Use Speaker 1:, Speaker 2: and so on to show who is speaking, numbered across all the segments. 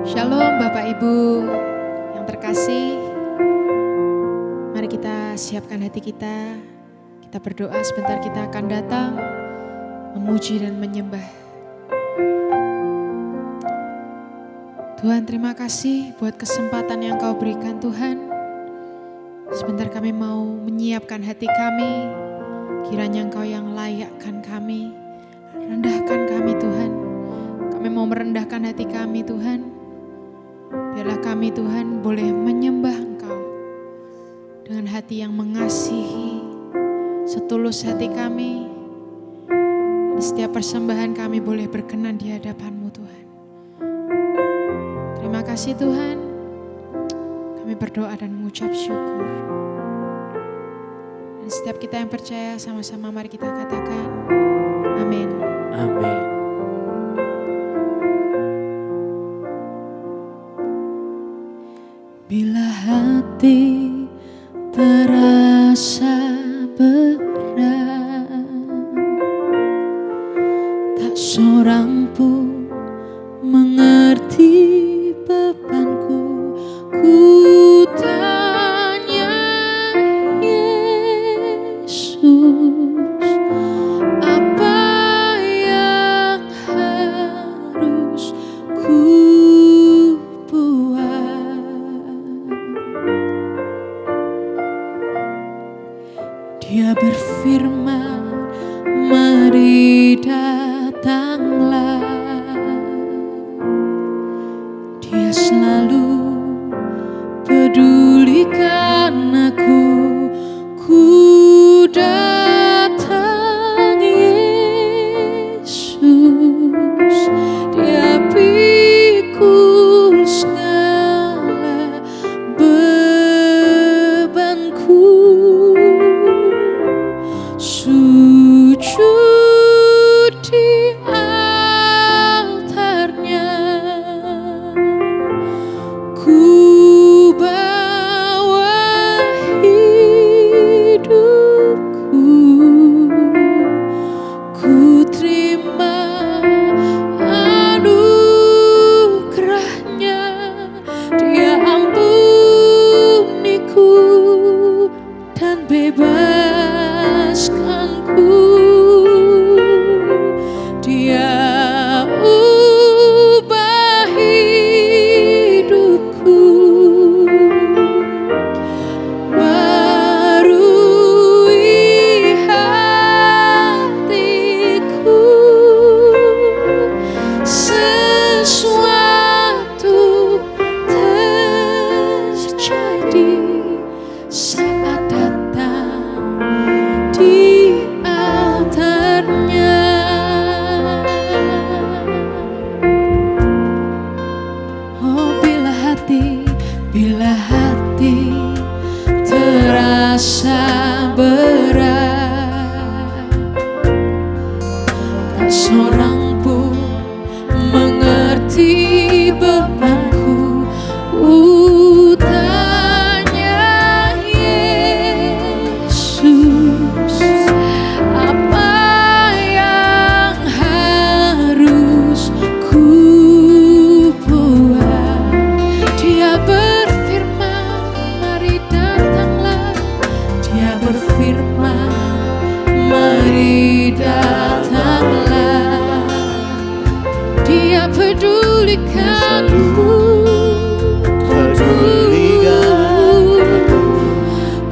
Speaker 1: Shalom Bapak Ibu yang terkasih. Mari kita siapkan hati kita. Kita berdoa sebentar, kita akan datang memuji dan menyembah. Tuhan, terima kasih buat kesempatan yang Kau berikan Tuhan. Sebentar kami mau menyiapkan hati kami. Kiranya Engkau yang layakkan kami. Rendahkan kami Tuhan. Kami mau merendahkan hati kami Tuhan. Biarlah kami Tuhan boleh menyembah Engkau dengan hati yang mengasihi, setulus hati kami. Dan setiap persembahan kami boleh berkenan di hadapan-Mu Tuhan. Terima kasih Tuhan. Kami berdoa dan mengucap syukur. Dan setiap kita yang percaya sama-sama mari kita katakan amin.
Speaker 2: Amin.
Speaker 3: Bila hati terasa berat, tak seorang pun mengerti bebanku. Ku tanya Yesus, apa yang harus ku Dia berfirman, mari datanglah. Dia selalu pedulikan aku. Ku datang Yesus, Dia pikul segala bebanku. Sujud di altarnya, ku bawa hidupku, ku terima anugerahnya. Dia ampuniku dan bebaskanku. Dia ubah hidupku, barui hatiku. Sesuatu terjadi saat datang di altarnya. Oh, bila hati terasa berat, tak seorang pun mengerti bebanku. Ku tanya Yesus, apa yang harus ku buat? Dia berfirman, mari datanglah. Dia berfirman, mari datanglah. Dia pedulikanku.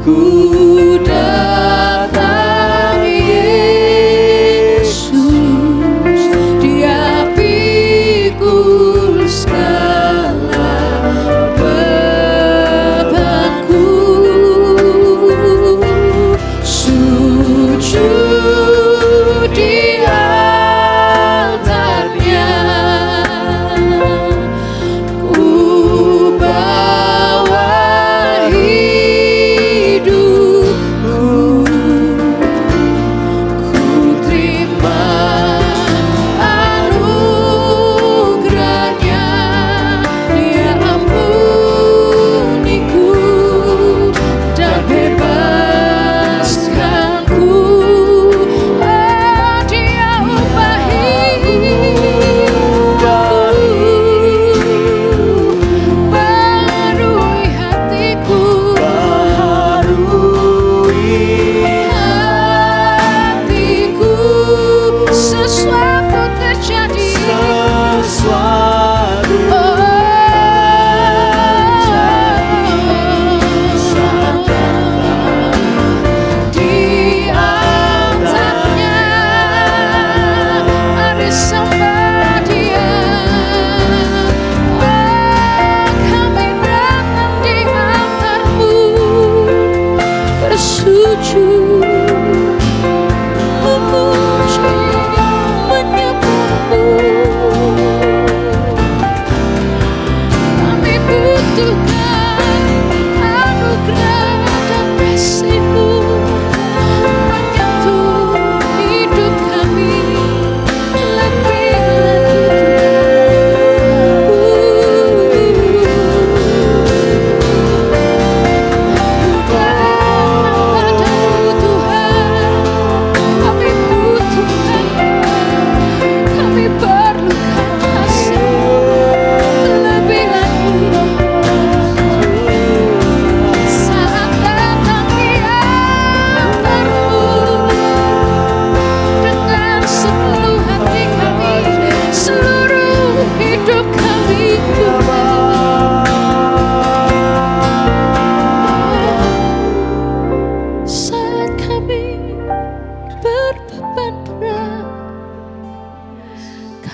Speaker 3: Ku datang Yesus, Dia pikul segala bebanku. Sujud di altarnya,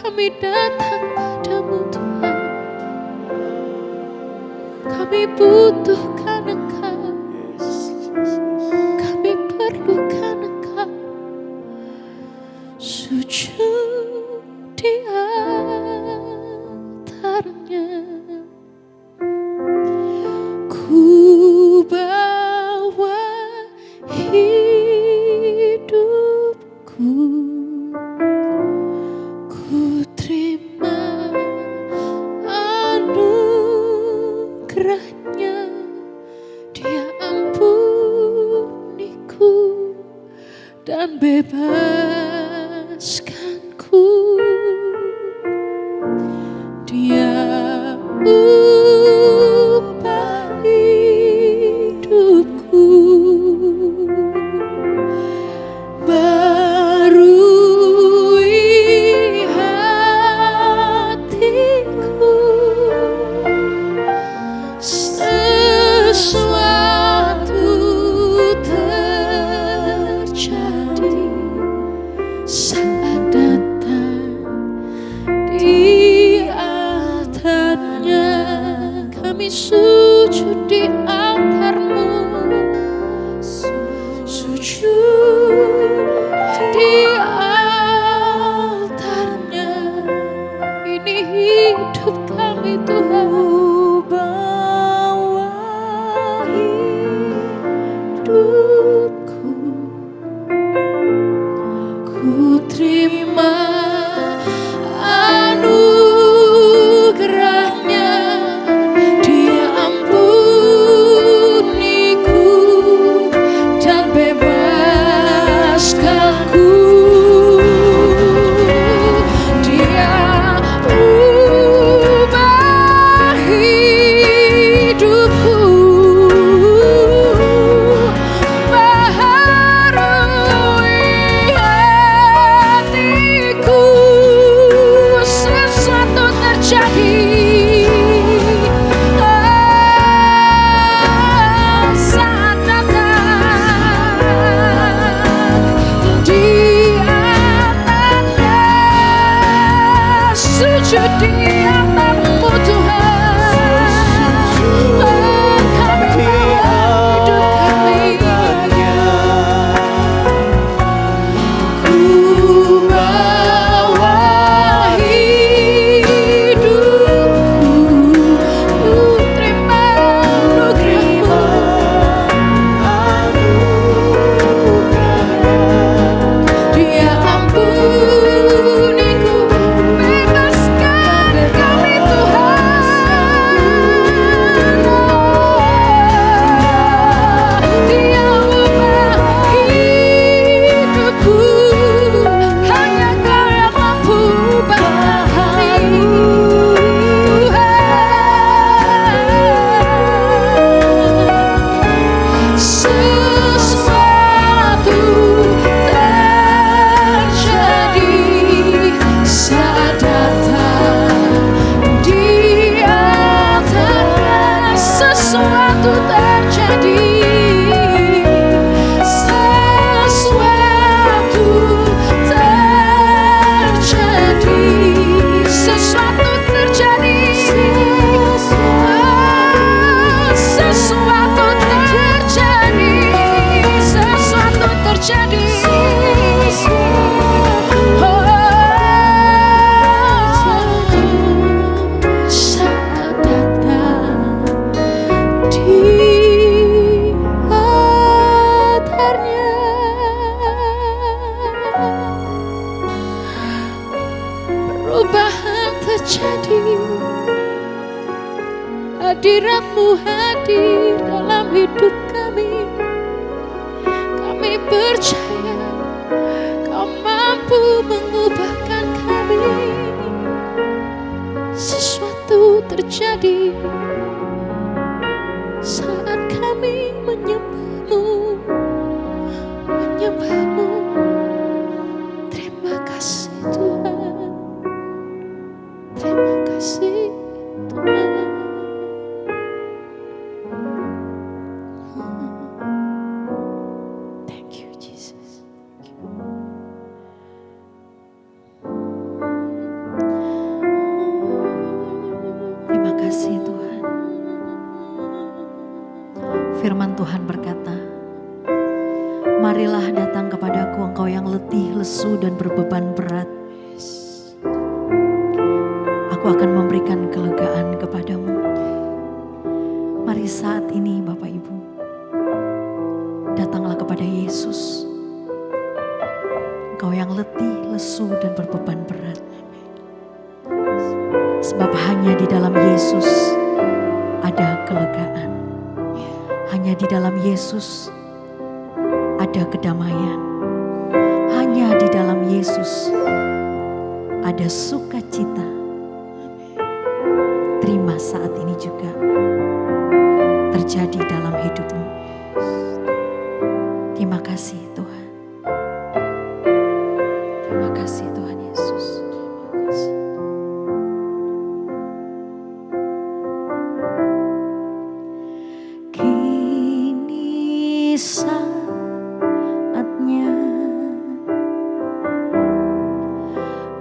Speaker 3: kami datang padamu Tuhan. Kami butuhkan Engkau, kami perlukan Engkau. Sujud di altarnya, ku bawa hidupku, ku terima anugerahnya. Dia ampuniku dan bebaskanku. Dia ubah hidupku, barui hatiku. Sesuatu terjadi saat datang di altarnya. Kami sujud di altarmu, sujud di altarnya. Ini hidup kami Tuhan. Bawa hidupku, ku terima anugerahnya. Dia ampuniku dan bebaskanku. Dia ubah hidupku, baharui hatiku. Sesuatu terjadi saat datang di altarnya. Sujud di altarmu Tuhan. Kami bawa hidup kami, ku bawa hidupku, ku terima anugerahmu. Dia ampuniku, bebaskan kami Tuhan. Dia ubah hidupku, hanya Kau yang mampu ubah Tuhan. Sesuatu terjadi saat datang di altarnya. Sesuatu terjadi, sesuatu terjadi, sesuatu terjadi, sesuatu terjadi, sesuatu terjadi. Saat datang di altarnya, perubahan terjadi. Hadirat-Mu hadir dalam hidup kami. Kami percaya Kau mampu mengubahkan kami. Sesuatu terjadi saat kami menyembah-Mu, menyembah-Mu. Terima kasih Tuhan, terima kasih Tuhan. Thank you Jesus.
Speaker 2: kasih Tuhan. Firman Tuhan berkata, marilah datang kepadaku engkau yang letih, lesu dan berbeban berat. Aku akan memberikan kelegaan kepadamu. Mari saat ini Bapak Ibu, datanglah kepada Yesus. Engkau yang letih, lesu dan berbeban berat. Sebab hanya di dalam Yesus ada kelegaan. Hanya di dalam Yesus ada kedamaian. Hanya di dalam Yesus ada sukacita. Terima saat ini juga terjadi dalam hidupmu. Terima kasih Tuhan. Terima kasih Tuhan Yesus. Kini saatnya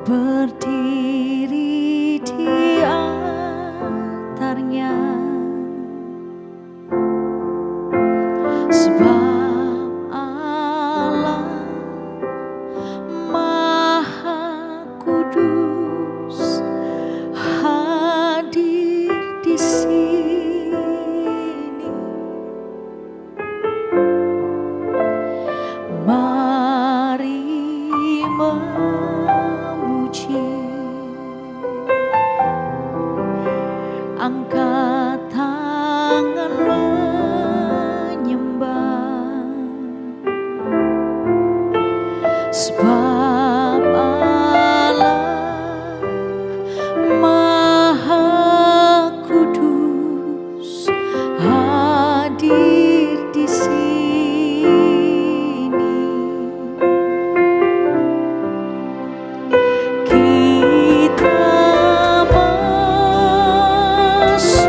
Speaker 2: berdiri di altarnya, sebab Allah Maha Kudus hadir di sini. Mari memuji, angkat tangan menyembah, sebab Allah Maha Kudus hadir di sini. Kita masuk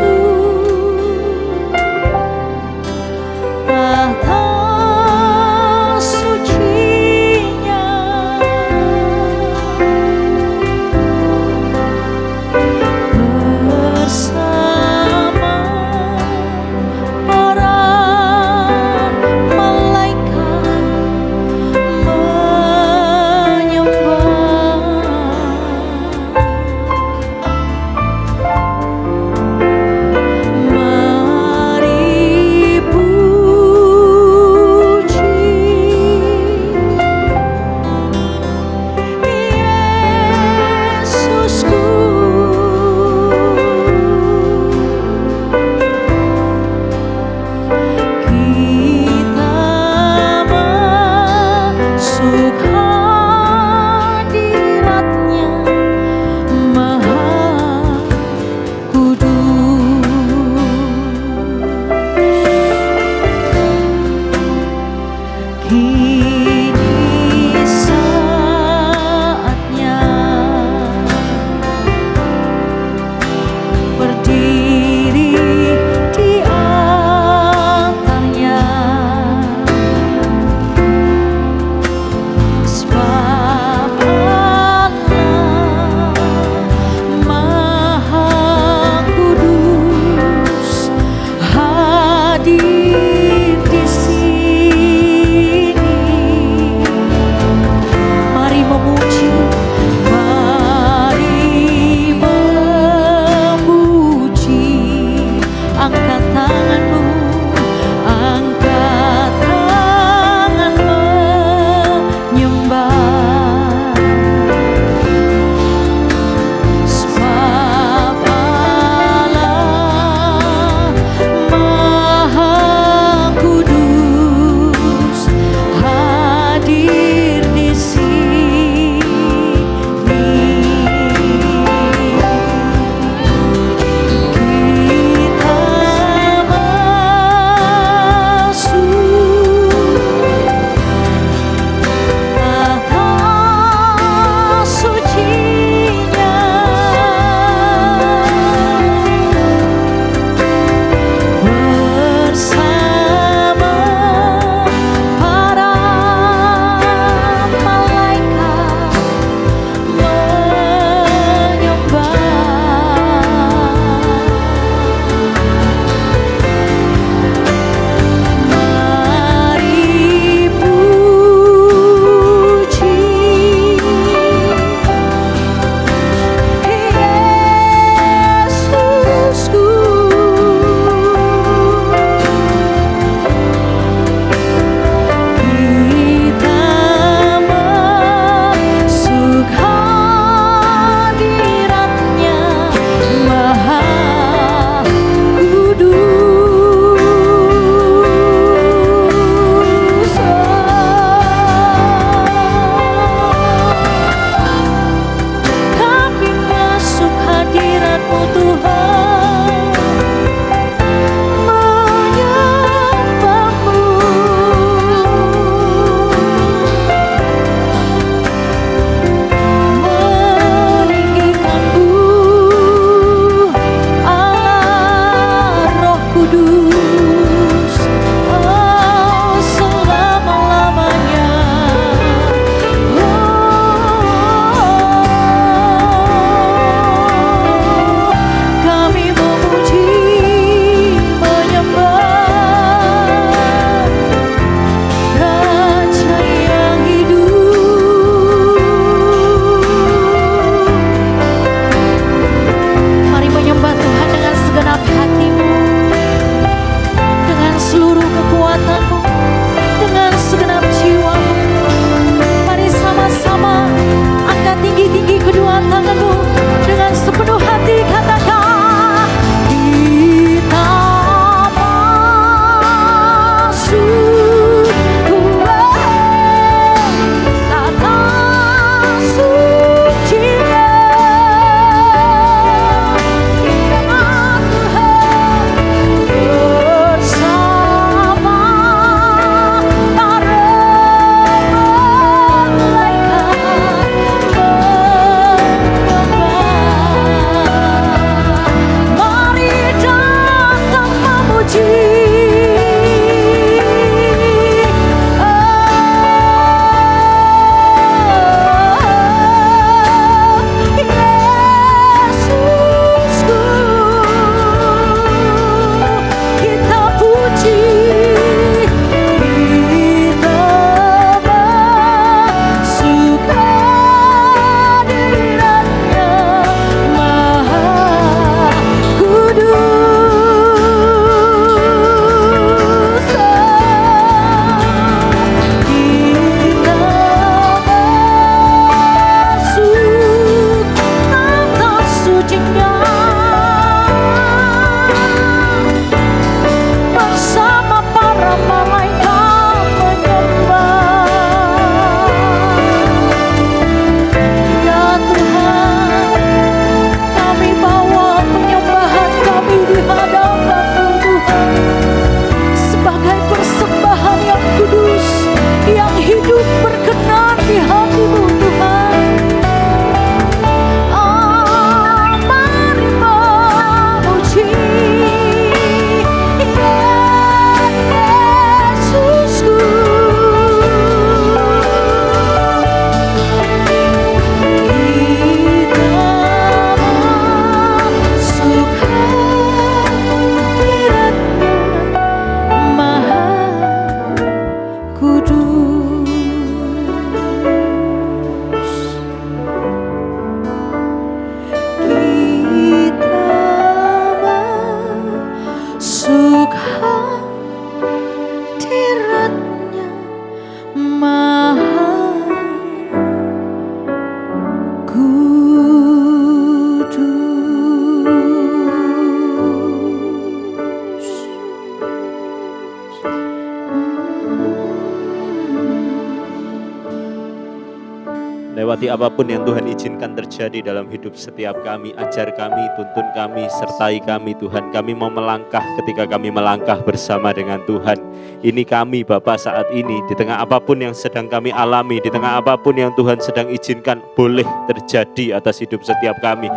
Speaker 4: Seperti apapun yang Tuhan izinkan terjadi dalam hidup setiap kami, ajar kami, tuntun kami, sertai kami Tuhan. Kami mau melangkah ketika kami melangkah bersama dengan Tuhan. Ini kami Bapa saat ini, di tengah apapun yang sedang kami alami, di tengah apapun yang Tuhan sedang izinkan boleh terjadi atas hidup setiap kami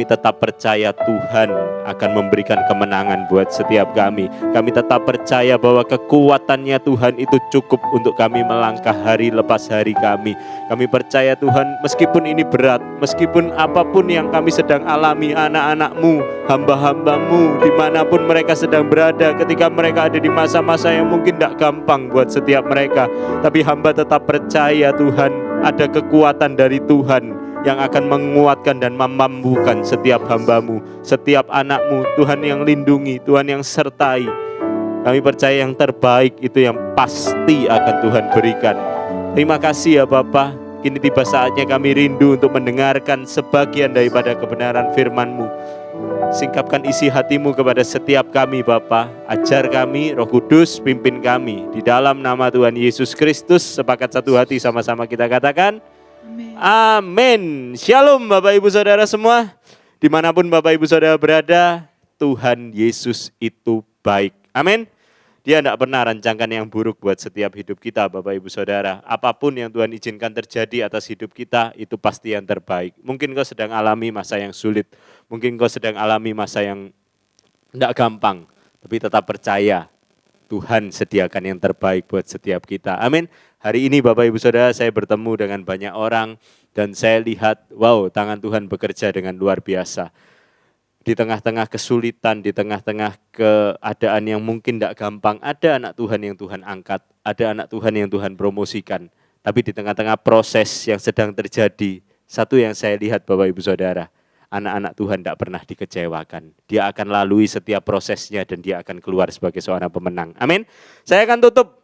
Speaker 4: tetap percaya Tuhan akan memberikan kemenangan buat setiap kami. Kami tetap percaya bahwa kekuatannya Tuhan itu cukup untuk kami melangkah hari lepas hari kami. Kami percaya Tuhan, meskipun ini berat, meskipun apapun yang kami sedang alami, anak-anak-Mu, hamba-hamba-Mu, dimanapun mereka sedang berada, ketika mereka ada di masa-masa yang mungkin tidak gampang buat setiap mereka, tapi hamba tetap percaya Tuhan, ada kekuatan dari Tuhan yang akan menguatkan dan memampukan setiap hamba-Mu, setiap anak-Mu, Tuhan yang lindungi, Tuhan yang sertai. Kami percaya yang terbaik itu yang pasti akan Tuhan berikan. Terima kasih ya Bapa. Kini tiba saatnya kami rindu untuk mendengarkan sebagian daripada kebenaran firman-Mu. Singkapkan isi hati-Mu kepada setiap kami Bapa. Ajar kami, Roh Kudus pimpin kami. Di dalam nama Tuhan Yesus Kristus, sepakat satu hati sama-sama kita katakan
Speaker 1: Amin.
Speaker 4: amin. Shalom Bapak Ibu Saudara semua. Dimanapun Bapak Ibu Saudara berada, Tuhan Yesus itu baik. Amin. Dia tidak pernah rancangkan yang buruk buat setiap hidup kita Bapak Ibu Saudara. Apapun yang Tuhan izinkan terjadi atas hidup kita, itu pasti yang terbaik. Mungkin kau sedang alami masa yang sulit. Mungkin kau sedang alami masa yang tidak gampang. Tapi tetap percaya, Tuhan sediakan yang terbaik buat setiap kita. Amin. Hari ini Bapak Ibu Saudara, saya bertemu dengan banyak orang. Dan saya lihat, wow, tangan Tuhan bekerja dengan luar biasa. Di tengah-tengah kesulitan, di tengah-tengah keadaan yang mungkin tidak gampang, ada anak Tuhan yang Tuhan angkat, ada anak Tuhan yang Tuhan promosikan. Tapi di tengah-tengah proses yang sedang terjadi, satu yang saya lihat Bapak Ibu Saudara, anak-anak Tuhan tidak pernah dikecewakan. Dia akan lalui setiap prosesnya dan dia akan keluar sebagai seorang pemenang. Amin. Saya akan tutup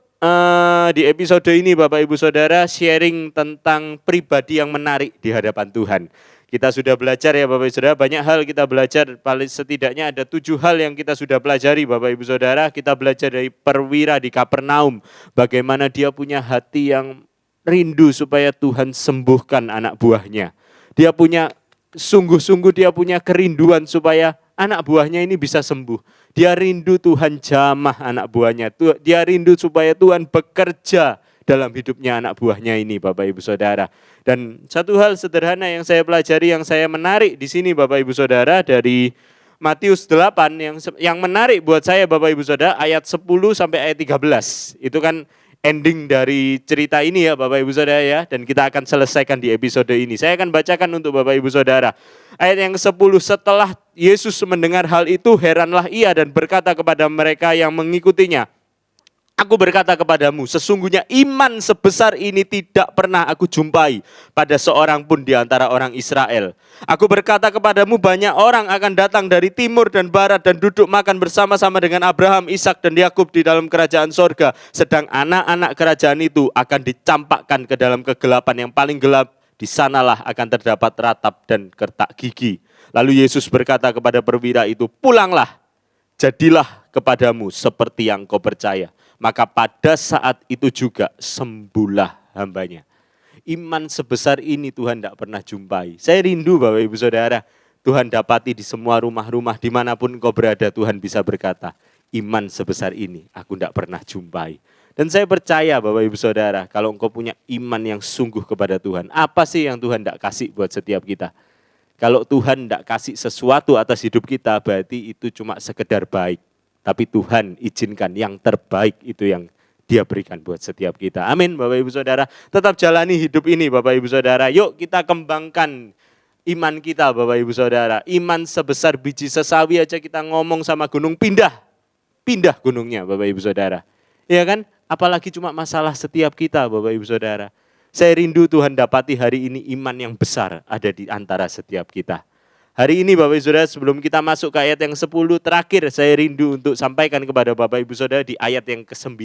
Speaker 4: di episode ini Bapak Ibu Saudara sharing tentang pribadi yang menarik di hadapan Tuhan. Kita sudah belajar ya Bapak Ibu Saudara, banyak hal kita belajar, paling setidaknya ada 7 hal yang kita sudah pelajari Bapak Ibu Saudara. Kita belajar dari perwira di Kapernaum, bagaimana dia punya hati yang rindu supaya Tuhan sembuhkan anak buahnya. Dia punya, sungguh-sungguh dia punya kerinduan supaya anak buahnya ini bisa sembuh. Dia rindu Tuhan jamah anak buahnya, dia rindu supaya Tuhan bekerja dalam hidupnya anak buahnya ini Bapak Ibu Saudara. Dan satu hal sederhana yang saya pelajari, yang saya menarik di sini Bapak Ibu Saudara, dari Matius 8 yang menarik buat saya Bapak Ibu Saudara, ayat 10 sampai ayat 13. Itu kan ending dari cerita ini ya Bapak Ibu Saudara ya, dan kita akan selesaikan di episode ini. Saya akan bacakan untuk Bapak Ibu Saudara. Ayat yang 10, setelah Yesus mendengar hal itu, heranlah ia dan berkata kepada mereka yang mengikutinya, Aku berkata kepadamu, sesungguhnya iman sebesar ini tidak pernah aku jumpai pada seorang pun di antara orang Israel. Aku berkata kepadamu, banyak orang akan datang dari timur dan barat dan duduk makan bersama-sama dengan Abraham, Ishak dan Yakub di dalam kerajaan sorga. Sedang anak-anak kerajaan itu akan dicampakkan ke dalam kegelapan yang paling gelap. Di sanalah akan terdapat ratap dan kertak gigi. Lalu Yesus berkata kepada perwira itu, pulanglah, jadilah kepadamu seperti yang kau percaya. Maka pada saat itu juga sembuhlah hambanya. Iman sebesar ini Tuhan tidak pernah jumpai. Saya rindu Bapak Ibu Saudara, Tuhan dapati di semua rumah-rumah, dimanapun kau berada, Tuhan bisa berkata, iman sebesar ini aku tidak pernah jumpai. Dan saya percaya Bapak Ibu Saudara, kalau engkau punya iman yang sungguh kepada Tuhan, apa sih yang Tuhan tidak kasih buat setiap kita? Kalau Tuhan tidak kasih sesuatu atas hidup kita, berarti itu cuma sekedar baik. Tapi Tuhan izinkan yang terbaik itu yang Dia berikan buat setiap kita. Amin Bapak Ibu Saudara. Tetap jalani hidup ini Bapak Ibu Saudara. Yuk kita kembangkan iman kita Bapak Ibu Saudara. Iman sebesar biji sesawi aja kita ngomong sama gunung, pindah. Pindah gunungnya Bapak Ibu Saudara. Ya kan? Apalagi cuma masalah setiap kita Bapak Ibu Saudara. Saya rindu Tuhan dapati hari ini iman yang besar ada di antara setiap kita. Hari ini Bapak Ibu Saudara, sebelum kita masuk ke ayat yang 10 terakhir, saya rindu untuk sampaikan kepada Bapak Ibu Saudara di ayat yang ke-9.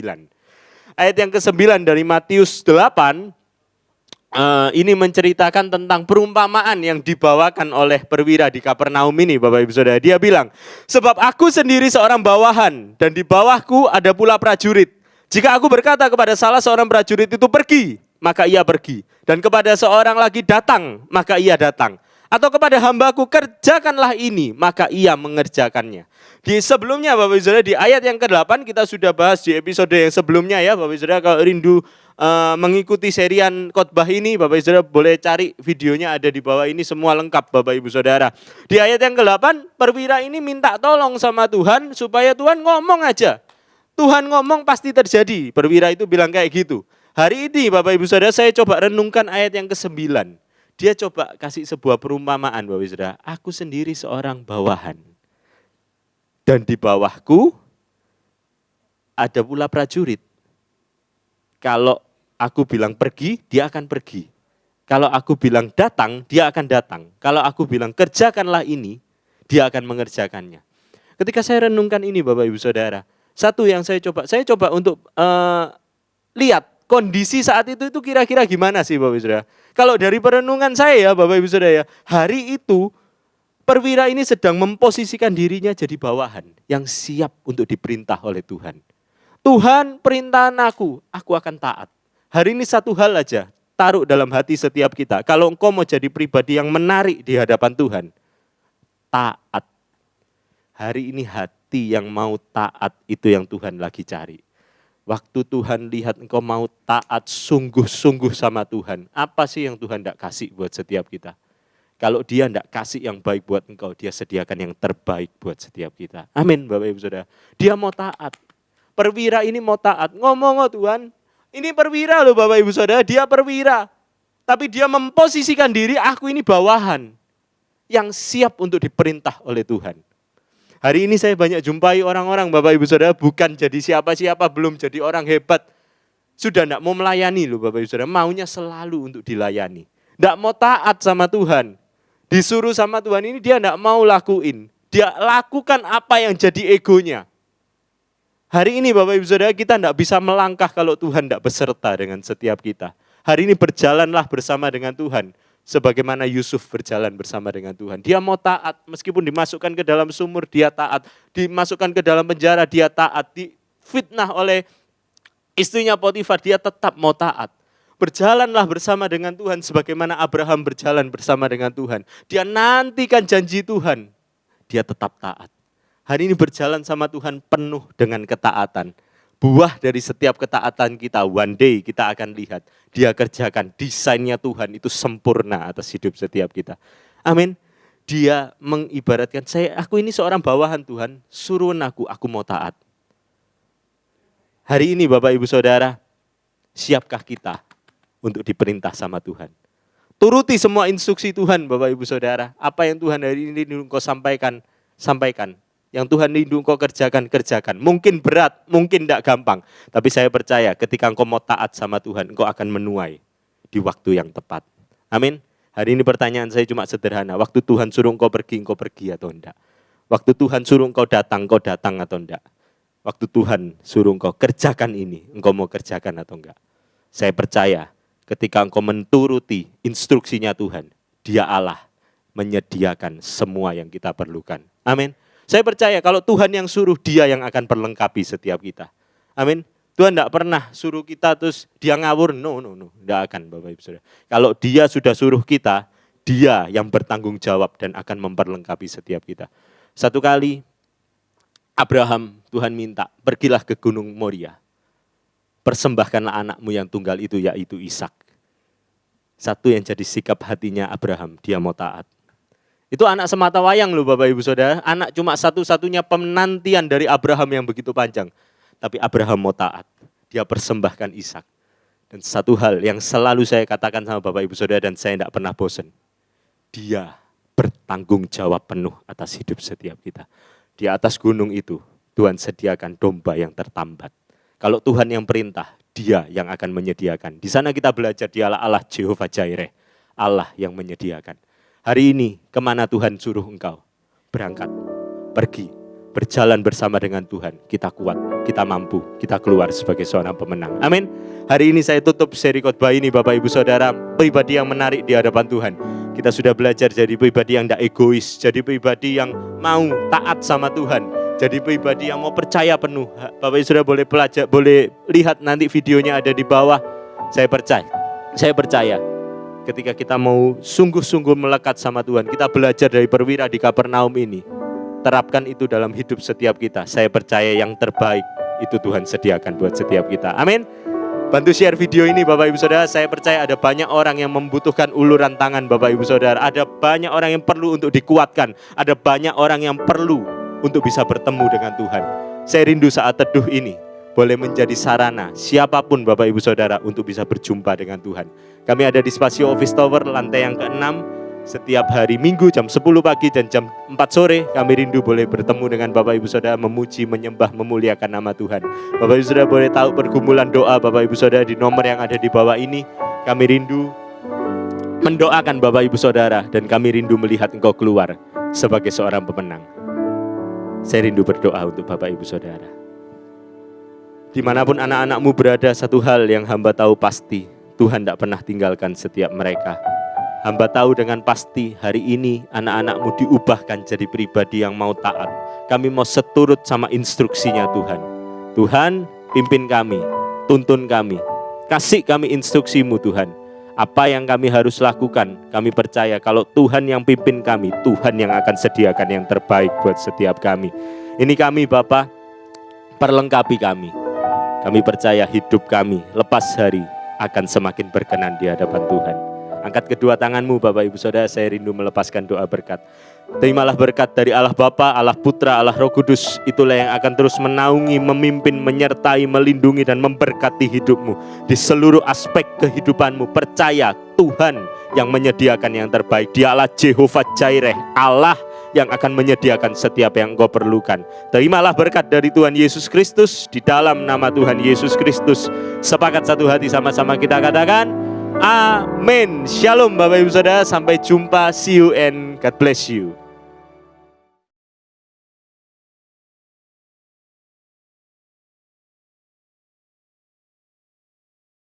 Speaker 4: Ayat yang ke-9 dari Matius 8, ini menceritakan tentang perumpamaan yang dibawakan oleh perwira di Kapernaum ini Bapak Ibu Saudara. Dia bilang, sebab aku sendiri seorang bawahan dan di bawahku ada pula prajurit. Jika aku berkata kepada salah seorang prajurit itu pergi, maka ia pergi. Dan kepada seorang lagi datang, maka ia datang. Atau kepada hambaku kerjakanlah ini, maka ia mengerjakannya. Di sebelumnya Bapak Ibu Saudara, di ayat yang ke-8 kita sudah bahas di episode yang sebelumnya ya Bapak Ibu Saudara. Kalau rindu mengikuti serian khotbah ini, Bapak Ibu Saudara boleh cari videonya, ada di bawah ini semua lengkap Bapak Ibu Saudara. Di ayat yang ke-8 perwira ini minta tolong sama Tuhan supaya Tuhan ngomong aja. Tuhan ngomong pasti terjadi. Perwira itu bilang kayak gitu. Hari ini Bapak Ibu Saudara saya coba renungkan ayat yang ke-9. Dia coba kasih sebuah perumpamaan Bapak Ibu Saudara. Aku sendiri seorang bawahan. Dan di bawahku ada pula prajurit. Kalau aku bilang pergi, dia akan pergi. Kalau aku bilang datang, dia akan datang. Kalau aku bilang kerjakanlah ini, dia akan mengerjakannya. Ketika saya renungkan ini Bapak Ibu Saudara, satu yang saya coba untuk lihat kondisi saat itu kira-kira gimana sih Bapak Ibu Saudara. Kalau dari perenungan saya ya Bapak Ibu Saudara ya, hari itu perwira ini sedang memposisikan dirinya jadi bawahan yang siap untuk diperintah oleh Tuhan. Tuhan perintahkan aku akan taat. Hari ini satu hal aja, taruh dalam hati setiap kita. Kalau engkau mau jadi pribadi yang menarik di hadapan Tuhan, taat. Hari ini hati yang mau taat itu yang Tuhan lagi cari. Waktu Tuhan lihat engkau mau taat sungguh-sungguh sama Tuhan, apa sih yang Tuhan tidak kasih buat setiap kita? Kalau dia tidak kasih yang baik buat engkau, dia sediakan yang terbaik buat setiap kita. Amin Bapak Ibu Saudara. Dia mau taat. Perwira ini mau taat. Ngomong Tuhan, ini perwira loh Bapak Ibu Saudara, dia perwira. Tapi dia memposisikan diri, aku ini bawahan yang siap untuk diperintah oleh Tuhan. Hari ini saya banyak jumpai orang-orang Bapak Ibu Saudara bukan jadi siapa-siapa, belum jadi orang hebat. Sudah tidak mau melayani loh Bapak Ibu Saudara, maunya selalu untuk dilayani. Tidak mau taat sama Tuhan. Disuruh sama Tuhan ini dia tidak mau lakuin. Dia lakukan apa yang jadi egonya. Hari ini Bapak Ibu Saudara kita tidak bisa melangkah kalau Tuhan tidak beserta dengan setiap kita. Hari ini berjalanlah bersama dengan Tuhan. Sebagaimana Yusuf berjalan bersama dengan Tuhan. Dia mau taat, meskipun dimasukkan ke dalam sumur, dia taat. Dimasukkan ke dalam penjara, dia taat. Difitnah oleh istrinya Potifar, dia tetap mau taat. Berjalanlah bersama dengan Tuhan, sebagaimana Abraham berjalan bersama dengan Tuhan. Dia nantikan janji Tuhan, dia tetap taat. Hari ini berjalan sama Tuhan penuh dengan ketaatan. Buah dari setiap ketaatan kita, one day kita akan lihat. Dia kerjakan desainnya Tuhan itu sempurna atas hidup setiap kita. Amin. Dia mengibaratkan, aku ini seorang bawahan Tuhan, suruh aku mau taat. Hari ini Bapak Ibu Saudara, siapkah kita untuk diperintah sama Tuhan? Turuti semua instruksi Tuhan Bapak Ibu Saudara. Apa yang Tuhan hari ini engkau sampaikan. Yang Tuhan rindu engkau kerjakan. Mungkin berat, mungkin tidak gampang. Tapi saya percaya ketika engkau mau taat sama Tuhan, engkau akan menuai di waktu yang tepat. Amin. Hari ini pertanyaan saya cuma sederhana. Waktu Tuhan suruh engkau pergi atau enggak? Waktu Tuhan suruh engkau datang atau enggak? Waktu Tuhan suruh engkau kerjakan ini, engkau mau kerjakan atau enggak? Saya percaya ketika engkau menturuti instruksinya Tuhan, Dia Allah menyediakan semua yang kita perlukan. Amin. Saya percaya kalau Tuhan yang suruh, Dia yang akan perlengkapi setiap kita. Amin. Tuhan tidak pernah suruh kita terus dia ngawur. No. Tidak akan Bapak Ibu Saudara. Kalau Dia sudah suruh kita, Dia yang bertanggung jawab dan akan memperlengkapi setiap kita. Satu kali Abraham, Tuhan minta, pergilah ke Gunung Moria. Persembahkanlah anakmu yang tunggal itu, yaitu Ishak. Satu yang jadi sikap hatinya Abraham, dia mau taat. Itu anak semata wayang loh Bapak Ibu Saudara. Anak cuma satu-satunya penantian dari Abraham yang begitu panjang. Tapi Abraham mau taat. Dia persembahkan Ishak. Dan satu hal yang selalu saya katakan sama Bapak Ibu Saudara dan saya tidak pernah bosan. Dia bertanggung jawab penuh atas hidup setiap kita. Di atas gunung itu Tuhan sediakan domba yang tertambat. Kalau Tuhan yang perintah, Dia yang akan menyediakan. Di sana kita belajar Dialah Allah Jehovah Jireh. Allah yang menyediakan. Hari ini kemana Tuhan suruh engkau? Berangkat, pergi, berjalan bersama dengan Tuhan. Kita kuat, kita mampu, kita keluar sebagai seorang pemenang. Amin. Hari ini saya tutup seri khotbah ini Bapak Ibu Saudara. Pribadi yang menarik di hadapan Tuhan. Kita sudah belajar jadi pribadi yang tidak egois. Jadi pribadi yang mau taat sama Tuhan. Jadi pribadi yang mau percaya penuh. Bapak Ibu Saudara boleh lihat nanti videonya ada di bawah. Saya percaya ketika kita mau sungguh-sungguh melekat sama Tuhan, kita belajar dari perwira di Kapernaum ini, terapkan itu dalam hidup setiap kita. Saya percaya yang terbaik itu Tuhan sediakan buat setiap kita. Amin. Bantu share video ini Bapak Ibu Saudara. Saya percaya ada banyak orang yang membutuhkan uluran tangan Bapak Ibu Saudara. Ada banyak orang yang perlu untuk dikuatkan. Ada banyak orang yang perlu untuk bisa bertemu dengan Tuhan. Saya rindu saat teduh ini boleh menjadi sarana siapapun Bapak Ibu Saudara untuk bisa berjumpa dengan Tuhan. Kami ada di Spasio Office Tower lantai yang ke-6. Setiap hari Minggu jam 10 pagi dan jam 4 sore kami rindu boleh bertemu dengan Bapak Ibu Saudara, memuji, menyembah, memuliakan nama Tuhan. Bapak Ibu Saudara boleh tahu pergumulan doa Bapak Ibu Saudara di nomor yang ada di bawah ini. Kami rindu mendoakan Bapak Ibu Saudara dan kami rindu melihat engkau keluar sebagai seorang pemenang. Saya rindu berdoa untuk Bapak Ibu Saudara. Dimanapun anak-anakmu berada, satu hal yang hamba tahu pasti, Tuhan tidak pernah tinggalkan setiap mereka. Hamba tahu dengan pasti hari ini anak-anakmu diubahkan jadi pribadi yang mau taat. Kami mau seturut sama instruksinya Tuhan. Tuhan, pimpin kami, tuntun kami, kasih kami instruksimu Tuhan. Apa yang kami harus lakukan, kami percaya kalau Tuhan yang pimpin kami, Tuhan yang akan sediakan yang terbaik buat setiap kami. Ini kami Bapa, perlengkapi kami. Kami percaya hidup kami lepas hari akan semakin berkenan di hadapan Tuhan. Angkat kedua tanganmu Bapak Ibu Saudara, saya rindu melepaskan doa berkat. Terimalah berkat dari Allah Bapa, Allah Putra, Allah Roh Kudus. Itulah yang akan terus menaungi, memimpin, menyertai, melindungi dan memberkati hidupmu. Di seluruh aspek kehidupanmu, percaya Tuhan yang menyediakan yang terbaik. Dialah Jehovah Jireh, Allah yang akan menyediakan setiap yang engkau perlukan. Terimalah berkat dari Tuhan Yesus Kristus. Di dalam nama Tuhan Yesus Kristus, sepakat satu hati sama-sama kita katakan, amin. Shalom Bapak Ibu Saudara, sampai jumpa. See you and God bless you.